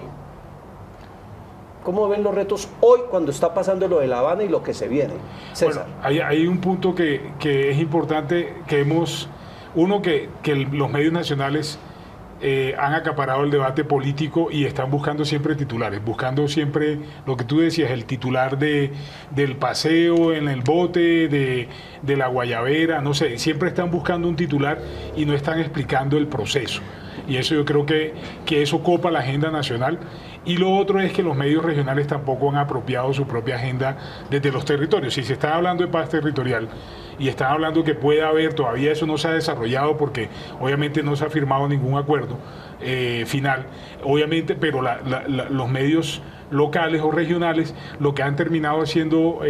¿Cómo ven los retos hoy cuando está pasando lo de La Habana y lo que se viene? César. Bueno, hay un punto que es importante, que los medios nacionales han acaparado el debate político y están buscando siempre titulares, buscando siempre lo que tú decías, el titular del paseo en el bote, de la guayabera, no sé, siempre están buscando un titular y no están explicando el proceso. Y eso yo creo que eso copa la agenda nacional. Y lo otro es que los medios regionales tampoco han apropiado su propia agenda desde los territorios. Si se está hablando de paz territorial y están hablando que puede haber, todavía eso no se ha desarrollado porque obviamente no se ha firmado ningún acuerdo final, obviamente, pero los medios locales o regionales lo que han terminado haciendo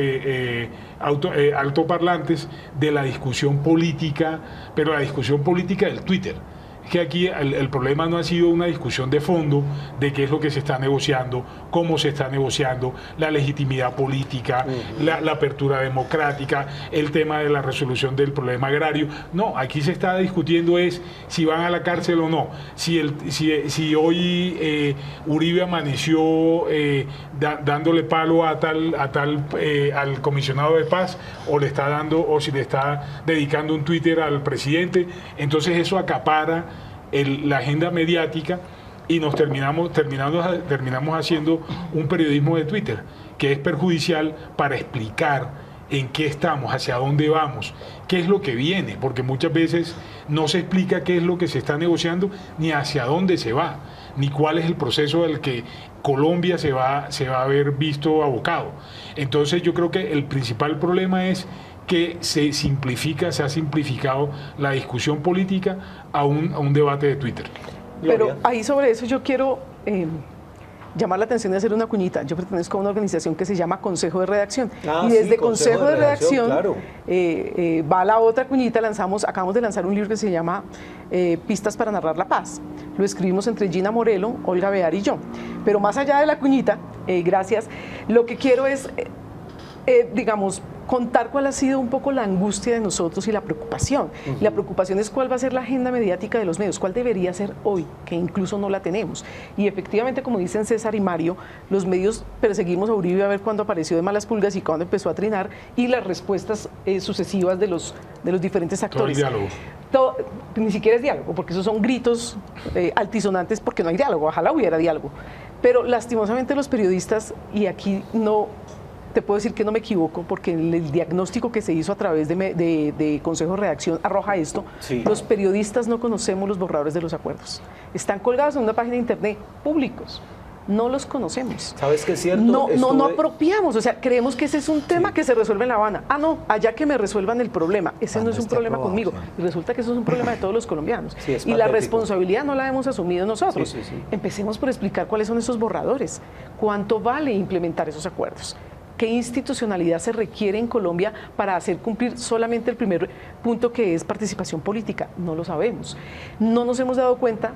altoparlantes de la discusión política, pero la discusión política del Twitter. Es que aquí el problema no ha sido una discusión de fondo de qué es lo que se está negociando, cómo se está negociando, la legitimidad política, la apertura democrática, el tema de la resolución del problema agrario. No, aquí se está discutiendo es si van a la cárcel o no, si hoy Uribe amaneció dándole palo al comisionado de paz o le está dando, o si le está dedicando un Twitter al presidente. Entonces eso acapara la agenda mediática y nos terminamos haciendo un periodismo de Twitter que es perjudicial para explicar en qué estamos, hacia dónde vamos, qué es lo que viene, porque muchas veces no se explica qué es lo que se está negociando, ni hacia dónde se va, ni cuál es el proceso del que Colombia se va a ver visto abocado. Entonces yo creo que el principal problema es que se ha simplificado la discusión política a un debate de Twitter. Pero ahí sobre eso yo quiero llamar la atención y hacer una cuñita. Yo pertenezco a una organización que se llama Consejo de Redacción. Y desde sí, Consejo de Redacción claro. Va la otra cuñita, acabamos de lanzar un libro que se llama Pistas para narrar la paz. Lo escribimos entre Gina Morelo, Olga Bear y yo. Pero más allá de la cuñita, gracias, lo que quiero es, digamos, contar cuál ha sido un poco la angustia de nosotros y la preocupación. La preocupación es cuál va a ser la agenda mediática de los medios, cuál debería ser hoy, que incluso no la tenemos. Y efectivamente, como dicen César y Mario, los medios perseguimos a Uribe a ver cuándo apareció de malas pulgas y cuándo empezó a trinar, y las respuestas sucesivas de los diferentes actores. Todo el diálogo. Ni siquiera es diálogo, porque esos son gritos altisonantes, porque no hay diálogo, ojalá hubiera diálogo. Pero lastimosamente los periodistas, y aquí no... Te puedo decir que no me equivoco, porque el diagnóstico que se hizo a través de Consejo de Redacción arroja esto. Sí. Los periodistas no conocemos los borradores de los acuerdos. Están colgados en una página de internet públicos. No los conocemos. ¿Sabes qué es cierto? No apropiamos, o sea, creemos que ese es un tema que se resuelve en La Habana. Ah, no, allá que me resuelvan el problema. Ese no es un problema conmigo. Y resulta que eso es un problema de todos los colombianos. Sí, y la responsabilidad no la hemos asumido nosotros. Sí. Empecemos por explicar cuáles son esos borradores. ¿Cuánto vale implementar esos acuerdos? ¿Qué institucionalidad se requiere en Colombia para hacer cumplir solamente el primer punto, que es participación política? No lo sabemos. No nos hemos dado cuenta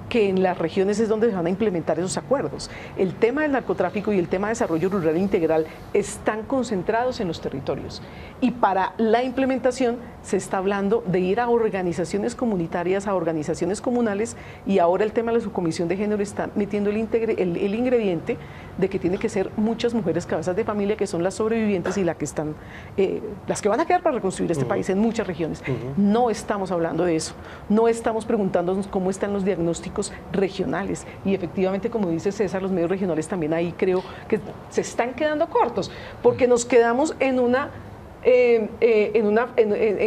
que en las regiones es donde se van a implementar esos acuerdos. El tema del narcotráfico y el tema de desarrollo rural integral están concentrados en los territorios. Y para la implementación se está hablando de ir a organizaciones comunitarias, a organizaciones comunales, y ahora el tema de la subcomisión de género está metiendo el ingrediente de que tiene que ser muchas mujeres cabezas de familia, que son las sobrevivientes y las que van a quedar para reconstruir este país en muchas regiones. No estamos hablando de eso. No estamos preguntándonos cómo están los diagnósticos regionales, y efectivamente, como dice César, los medios regionales también ahí creo que se están quedando cortos, porque nos quedamos en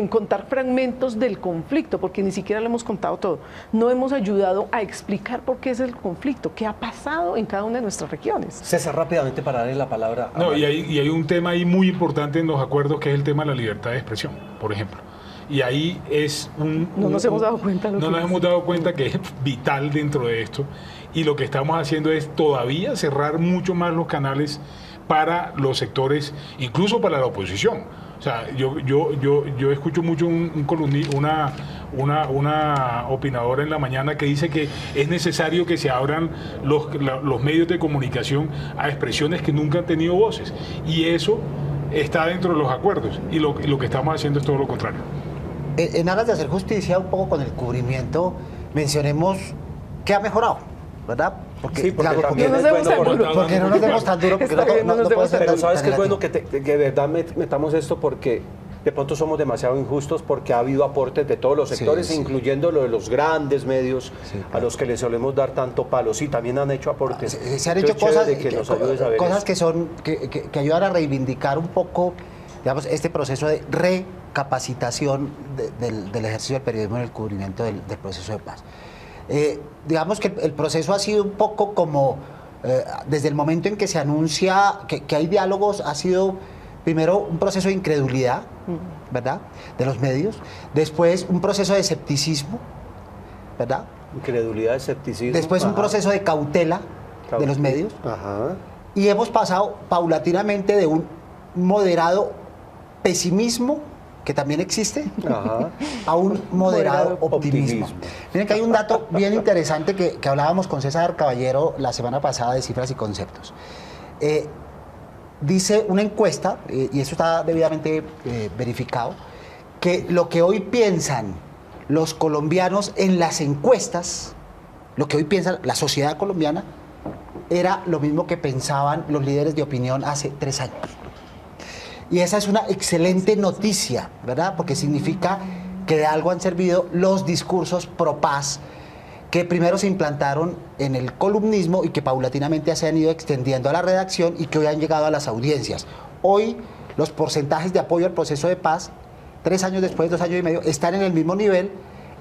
contar fragmentos del conflicto, porque ni siquiera lo hemos contado todo. No hemos ayudado a explicar por qué es el conflicto, qué ha pasado en cada una de nuestras regiones. César, rápidamente para darle la palabra a No, y hay un tema ahí muy importante en los acuerdos, que es el tema de la libertad de expresión, por ejemplo. Y ahí es no nos hemos dado cuenta. No nos hemos dado cuenta que es vital dentro de esto. Y lo que estamos haciendo es todavía cerrar mucho más los canales para los sectores, incluso para la oposición. O sea, yo escucho mucho una opinadora en la mañana que dice que es necesario que se abran los medios de comunicación a expresiones que nunca han tenido voces. Y eso está dentro de los acuerdos. Y lo que estamos haciendo es todo lo contrario. En aras de hacer justicia un poco con el cubrimiento, mencionemos que ha mejorado, ¿verdad? Sí, porque también no es nos bueno demos tan duro. porque no nos demos tan duro, porque Está bien, no nos puede demos ser Pero tan- sabes tan que es bueno negativo. que de verdad metamos esto, porque de pronto somos demasiado injustos, porque ha habido aportes de todos los Sí, sectores, sí. incluyendo lo de los grandes medios, Sí, claro. a los que les solemos dar tanto palo. Sí, también han hecho aportes. Se han Entonces, hecho cosas, chévere que nos ayudes a ver cosas eso. que son que ayudan a reivindicar un poco, digamos, este proceso de recapacitación del ejercicio del periodismo en el cubrimiento del proceso de paz. Digamos que el proceso ha sido un poco como, desde el momento en que se anuncia que hay diálogos, ha sido primero un proceso de incredulidad, ¿verdad?, de los medios, después un proceso de escepticismo, ¿verdad?, Incredulidad, escepticismo. después un Ajá. proceso de cautela de los medios, Ajá. y hemos pasado paulatinamente de un moderado pesimismo, que también existe, Ajá. a un moderado optimismo. Optimismo. Miren que hay un dato bien interesante que hablábamos con César Caballero la semana pasada de cifras y conceptos. Dice una encuesta, y eso está debidamente verificado, que lo que hoy piensan los colombianos en las encuestas, lo que hoy piensa la sociedad colombiana, era lo mismo que pensaban los líderes de opinión hace 3 años. Y esa es una excelente noticia, ¿verdad? Porque significa que de algo han servido los discursos pro paz, que primero se implantaron en el columnismo y que paulatinamente se han ido extendiendo a la redacción y que hoy han llegado a las audiencias. Hoy los porcentajes de apoyo al proceso de paz, 3 años después, 2 años y medio, están en el mismo nivel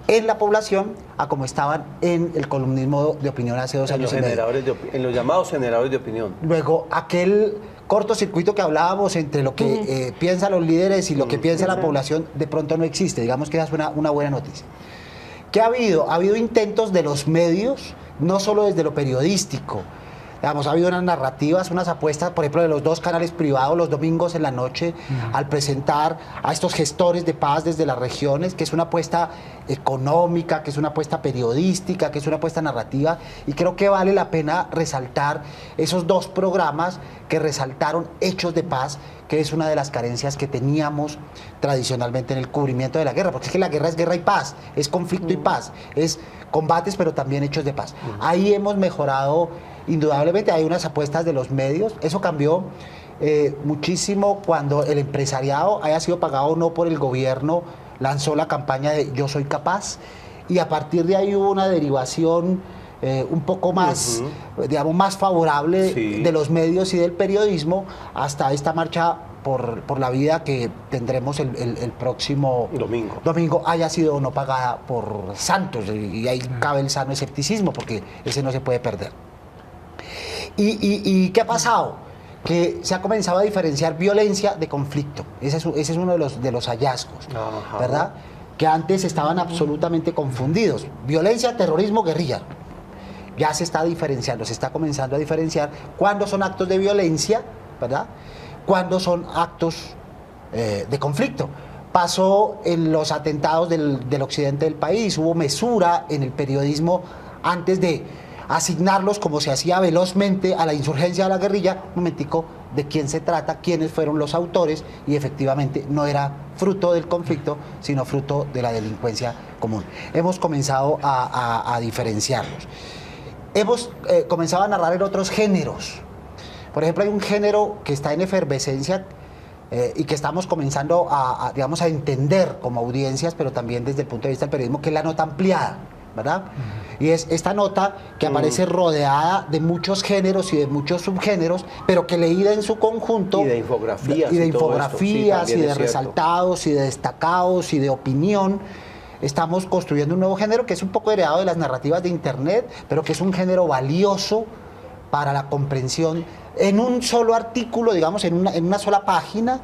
en la población a como estaban en el columnismo de opinión hace 2 años y medio. En los llamados generadores de opinión. Luego, aquel cortocircuito que hablábamos entre lo que piensan los líderes y lo que piensa la población, de pronto no existe. Digamos que esa es una buena noticia. ¿Qué ha habido? Ha habido intentos de los medios, no solo desde lo periodístico. Digamos, ha habido unas narrativas, unas apuestas, por ejemplo, de los 2 canales privados los domingos en la noche, al presentar a estos gestores de paz desde las regiones, que es una apuesta económica, que es una apuesta periodística, que es una apuesta narrativa, y creo que vale la pena resaltar esos 2 programas que resaltaron hechos de paz, que es una de las carencias que teníamos tradicionalmente en el cubrimiento de la guerra, porque es que la guerra es guerra y paz, es conflicto y paz, es combates pero también hechos de paz. Ahí hemos mejorado indudablemente, hay unas apuestas de los medios, eso cambió muchísimo cuando el empresariado, haya sido pagado o no por el gobierno, lanzó la campaña de Yo Soy Capaz, y a partir de ahí hubo una derivación un poco más, digamos, más favorable Sí. de los medios y del periodismo hasta esta marcha por la vida que tendremos el próximo domingo, haya sido o no pagada por Santos, y ahí cabe el sano escepticismo porque ese no se puede perder. ¿Y qué ha pasado? Que se ha comenzado a diferenciar violencia de conflicto. Ese es uno de los hallazgos, Ajá. ¿verdad? Que antes estaban absolutamente confundidos. Violencia, terrorismo, guerrilla. Ya se está diferenciando, se está comenzando a diferenciar cuándo son actos de violencia, ¿verdad?, cuándo son actos de conflicto. Pasó en los atentados del occidente del país, hubo mesura en el periodismo antes de asignarlos, como se hacía velozmente, a la insurgencia, a la guerrilla. Un momentico, de quién se trata, quiénes fueron los autores, y efectivamente no era fruto del conflicto, sino fruto de la delincuencia común. Hemos comenzado a diferenciarlos. Hemos comenzado a narrar en otros géneros. Por ejemplo, hay un género que está en efervescencia y que estamos comenzando digamos, a entender como audiencias, pero también desde el punto de vista del periodismo, que es la nota ampliada, ¿verdad? Y es esta nota que aparece rodeada de muchos géneros y de muchos subgéneros, pero que leída en su conjunto... Y de infografías. Y de todo esto. infografías, Sí, y de también es cierto. resaltados, y de destacados, y de opinión. Estamos construyendo un nuevo género que es un poco heredado de las narrativas de Internet, pero que es un género valioso para la comprensión en un solo artículo, digamos, en una sola página,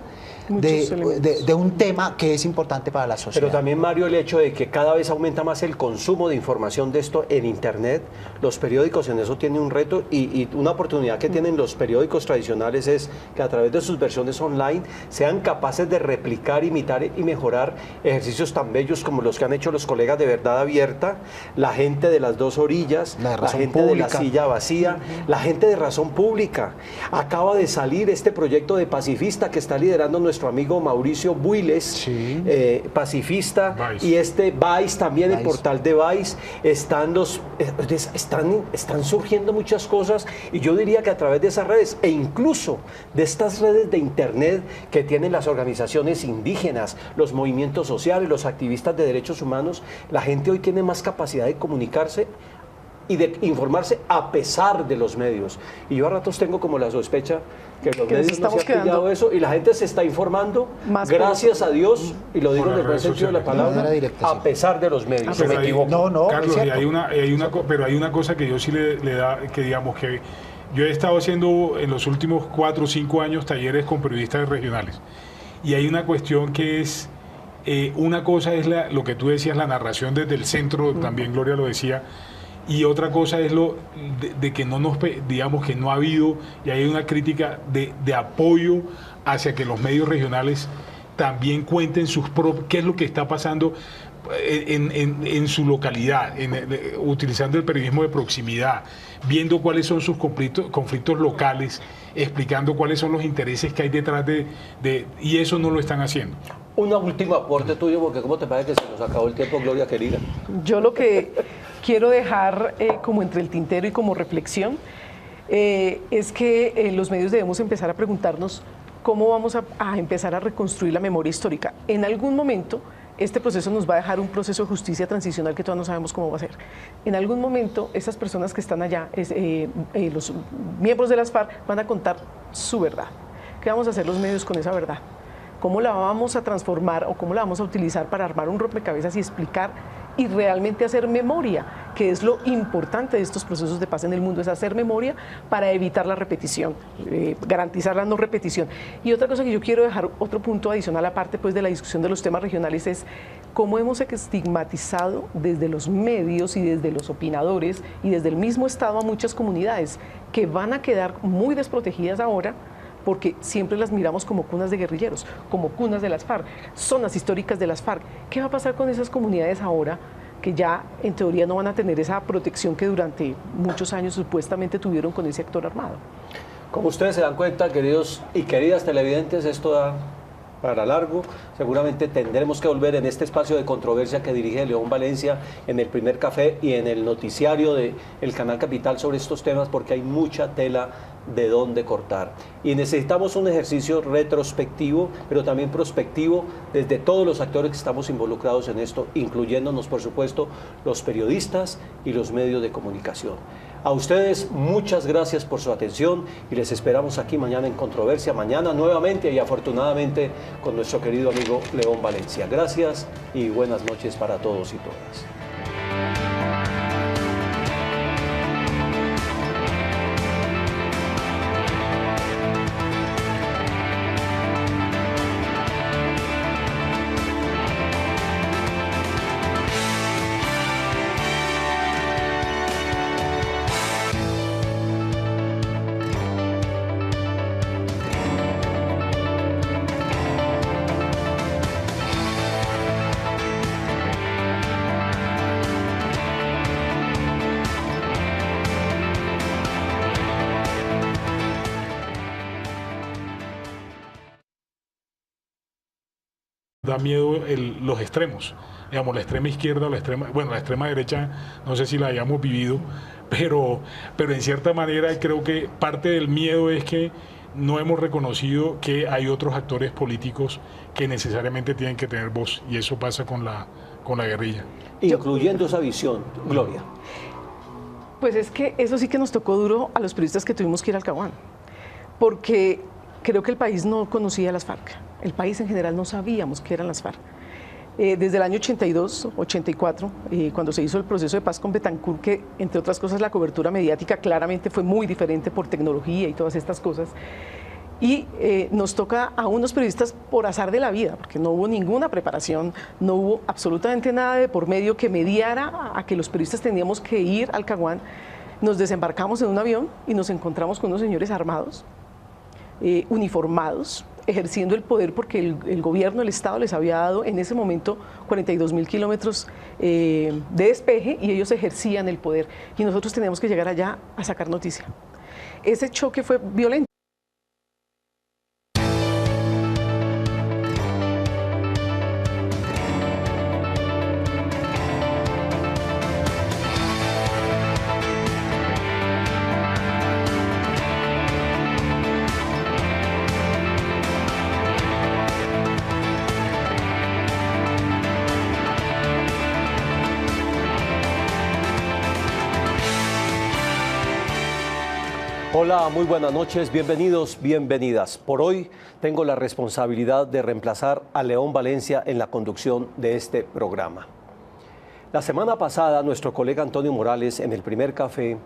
de un tema que es importante para la sociedad. Pero también, Mario, el hecho de que cada vez aumenta más el consumo de información de esto en Internet, los periódicos en eso tienen un reto y una oportunidad que tienen los periódicos tradicionales es que a través de sus versiones online sean capaces de replicar, imitar y mejorar ejercicios tan bellos como los que han hecho los colegas de Verdad Abierta, la gente de las dos orillas, la gente de la silla vacía, la gente de Razón Pública. Acaba de salir este proyecto de Pacifista que está liderando nuestro amigo Mauricio Builes, Pacifista, Vice. Y este Vice también, Vice. El portal de Vice, están surgiendo muchas cosas y yo diría que a través de esas redes e incluso de estas redes de Internet que tienen las organizaciones indígenas, los movimientos sociales, los activistas de derechos humanos, la gente hoy tiene más capacidad de comunicarse y de informarse a pesar de los medios. Y yo a ratos tengo como la sospecha que los medios no se han pillado eso y la gente se está informando, gracias a Dios, y lo digo en el buen sentido de la palabra, a pesar de los medios. Pero Carlos, y hay una cosa que yo sí le da, que digamos que yo he estado haciendo en los últimos 4 o 5 años talleres con periodistas regionales. Y hay una cuestión que es, una cosa es lo que tú decías, la narración desde el centro, también Gloria lo decía, y otra cosa es lo de que no nos, digamos que no ha habido, y hay una crítica de apoyo hacia que los medios regionales también cuenten qué es lo que está pasando en su localidad, utilizando el periodismo de proximidad, viendo cuáles son sus conflictos locales, explicando cuáles son los intereses que hay detrás y eso no lo están haciendo. Un último aporte tuyo, porque ¿cómo te parece que se nos acabó el tiempo, Gloria querida? Yo lo que quiero dejar como entre el tintero y como reflexión es que los medios debemos empezar a preguntarnos cómo vamos a empezar a reconstruir la memoria histórica. En algún momento este proceso nos va a dejar un proceso de justicia transicional que todavía no sabemos cómo va a ser. En algún momento esas personas que están allá, los miembros de las FARC, van a contar su verdad. ¿Qué vamos a hacer los medios con esa verdad? ¿Cómo la vamos a transformar o cómo la vamos a utilizar para armar un rompecabezas y explicar y realmente hacer memoria, que es lo importante de estos procesos de paz en el mundo, es hacer memoria para evitar la repetición, garantizar la no repetición? Y otra cosa que yo quiero dejar, otro punto adicional aparte pues de la discusión de los temas regionales, es cómo hemos estigmatizado desde los medios y desde los opinadores y desde el mismo Estado a muchas comunidades que van a quedar muy desprotegidas ahora, porque siempre las miramos como cunas de guerrilleros, como cunas de las FARC, zonas históricas de las FARC. ¿Qué va a pasar con esas comunidades ahora que ya en teoría no van a tener esa protección que durante muchos años supuestamente tuvieron con ese actor armado? Como ustedes se dan cuenta, queridos y queridas televidentes, esto da para largo. Seguramente tendremos que volver en este espacio de controversia que dirige León Valencia, en el Primer Café y en el noticiario del Canal Capital sobre estos temas, porque hay mucha tela de dónde cortar. Y necesitamos un ejercicio retrospectivo, pero también prospectivo, desde todos los actores que estamos involucrados en esto, incluyéndonos, por supuesto, los periodistas y los medios de comunicación. A ustedes, muchas gracias por su atención y les esperamos aquí mañana en Controversia, mañana nuevamente y afortunadamente con nuestro querido amigo León Valencia. Gracias y buenas noches para todos y todas. Da miedo los extremos, digamos, la extrema izquierda o la extrema derecha, no sé si la hayamos vivido, pero en cierta manera creo que parte del miedo es que no hemos reconocido que hay otros actores políticos que necesariamente tienen que tener voz, y eso pasa con la guerrilla. Incluyendo esa visión, Gloria. Pues es que eso sí que nos tocó duro a los periodistas que tuvimos que ir al Caguán, porque creo que el país no conocía a las FARC. El país en general no sabíamos qué eran las FARC. Desde el año 82, 84, cuando se hizo el proceso de paz con Betancur, que entre otras cosas la cobertura mediática claramente fue muy diferente por tecnología y todas estas cosas, Y nos toca a unos periodistas por azar de la vida, porque no hubo ninguna preparación, no hubo absolutamente nada de por medio que mediara a que los periodistas teníamos que ir al Caguán. Nos desembarcamos en un avión y nos encontramos con unos señores armados, uniformados, ejerciendo el poder porque el gobierno, el Estado les había dado en ese momento 42.000 kilómetros de despeje y ellos ejercían el poder. Y nosotros teníamos que llegar allá a sacar noticia. Ese choque fue violento. Hola, muy buenas noches, bienvenidos, bienvenidas. Por hoy tengo la responsabilidad de reemplazar a León Valencia en la conducción de este programa. La semana pasada, nuestro colega Antonio Morales, en el primer café,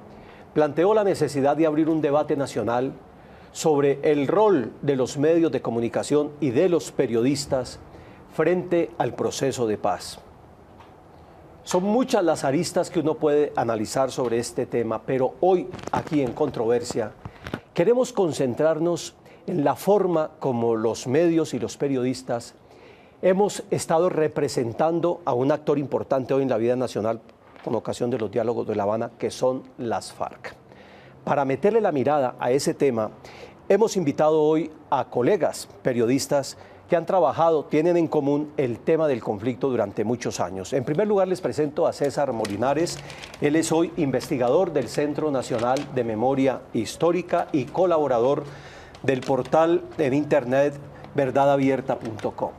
planteó la necesidad de abrir un debate nacional sobre el rol de los medios de comunicación y de los periodistas frente al proceso de paz. Son muchas las aristas que uno puede analizar sobre este tema, pero hoy, aquí en Controversia, queremos concentrarnos en la forma como los medios y los periodistas hemos estado representando a un actor importante hoy en la vida nacional con ocasión de los diálogos de La Habana, que son las FARC. Para meterle la mirada a ese tema, hemos invitado hoy a colegas periodistas que han trabajado, tienen en común el tema del conflicto durante muchos años. En primer lugar, les presento a César Molinares. Él es hoy investigador del Centro Nacional de Memoria Histórica y colaborador del portal en internet verdadabierta.com.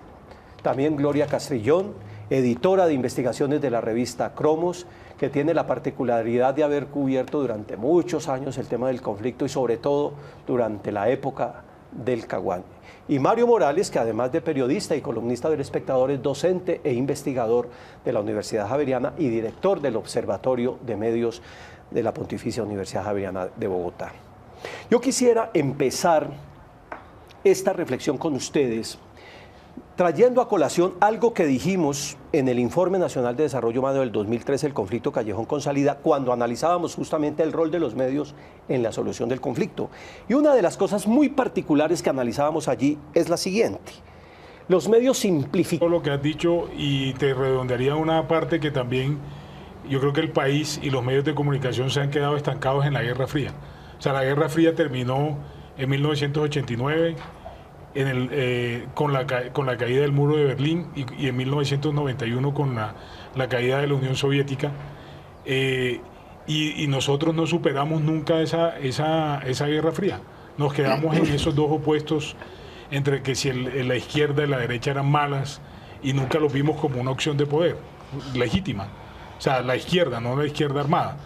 También Gloria Castrillón, editora de investigaciones de la revista Cromos, que tiene la particularidad de haber cubierto durante muchos años el tema del conflicto y sobre todo durante la época del Caguán. Y Mario Morales, que además de periodista y columnista del Espectador, es docente e investigador de la Universidad Javeriana y director del Observatorio de Medios de la Pontificia Universidad Javeriana de Bogotá. Yo quisiera empezar esta reflexión con ustedes trayendo a colación algo que dijimos en el Informe Nacional de Desarrollo Humano del 2013, el conflicto Callejón con Salida, cuando analizábamos justamente el rol de los medios en la solución del conflicto. Y una de las cosas muy particulares que analizábamos allí es la siguiente. Los medios simplifican. Lo que has dicho, y te redondearía una parte que también yo creo que el país y los medios de comunicación se han quedado estancados en la Guerra Fría. O sea, la Guerra Fría terminó en 1989, con la caída del muro de Berlín y en 1991 con la caída de la Unión Soviética, y nosotros no superamos nunca esa Guerra Fría. Nos quedamos en esos dos opuestos entre que si la izquierda y la derecha eran malas, y nunca los vimos como una opción de poder legítima. O sea, la izquierda, no la izquierda armada.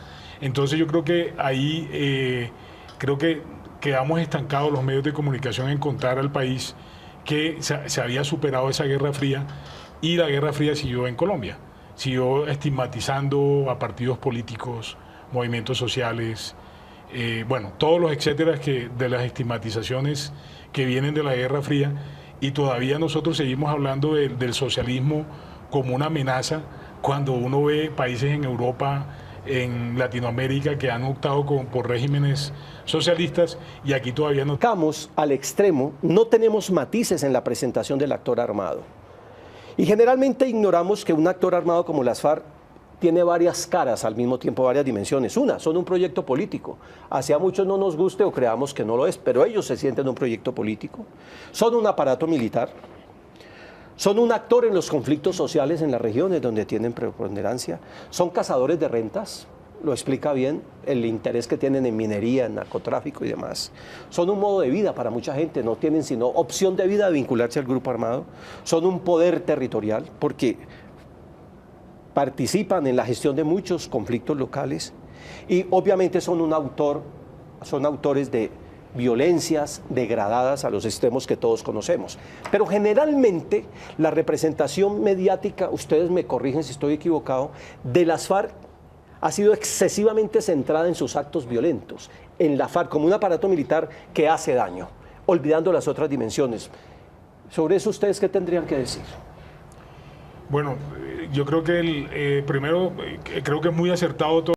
Entonces yo creo que ahí creo que quedamos estancados los medios de comunicación en contar al país que se había superado esa Guerra Fría, y la Guerra Fría siguió en Colombia, siguió estigmatizando a partidos políticos, movimientos sociales, bueno, todos los etcétera de las estigmatizaciones que vienen de la Guerra Fría, y todavía nosotros seguimos hablando del socialismo como una amenaza cuando uno ve países en Europa, en Latinoamérica, que han optado por regímenes socialistas, y aquí todavía no. Estamos al extremo, no tenemos matices en la presentación del actor armado. Y generalmente ignoramos que un actor armado como las FARC tiene varias caras al mismo tiempo, varias dimensiones. Una, son un proyecto político. Hacia muchos no nos guste o creamos que no lo es, pero ellos se sienten un proyecto político. Son un aparato militar. Son un actor en los conflictos sociales en las regiones donde tienen preponderancia. Son cazadores de rentas, lo explica bien el interés que tienen en minería, en narcotráfico y demás. Son un modo de vida para mucha gente, no tienen sino opción de vida de vincularse al grupo armado. Son un poder territorial porque participan en la gestión de muchos conflictos locales, y obviamente son autores de violencias degradadas a los extremos que todos conocemos. Pero generalmente la representación mediática, ustedes me corrigen si estoy equivocado, de las FARC ha sido excesivamente centrada en sus actos violentos, en la FARC como un aparato militar que hace daño. olvidando las otras dimensiones. Sobre eso, ¿ustedes qué tendrían que decir? Bueno, yo creo que primero, creo que es muy acertado todo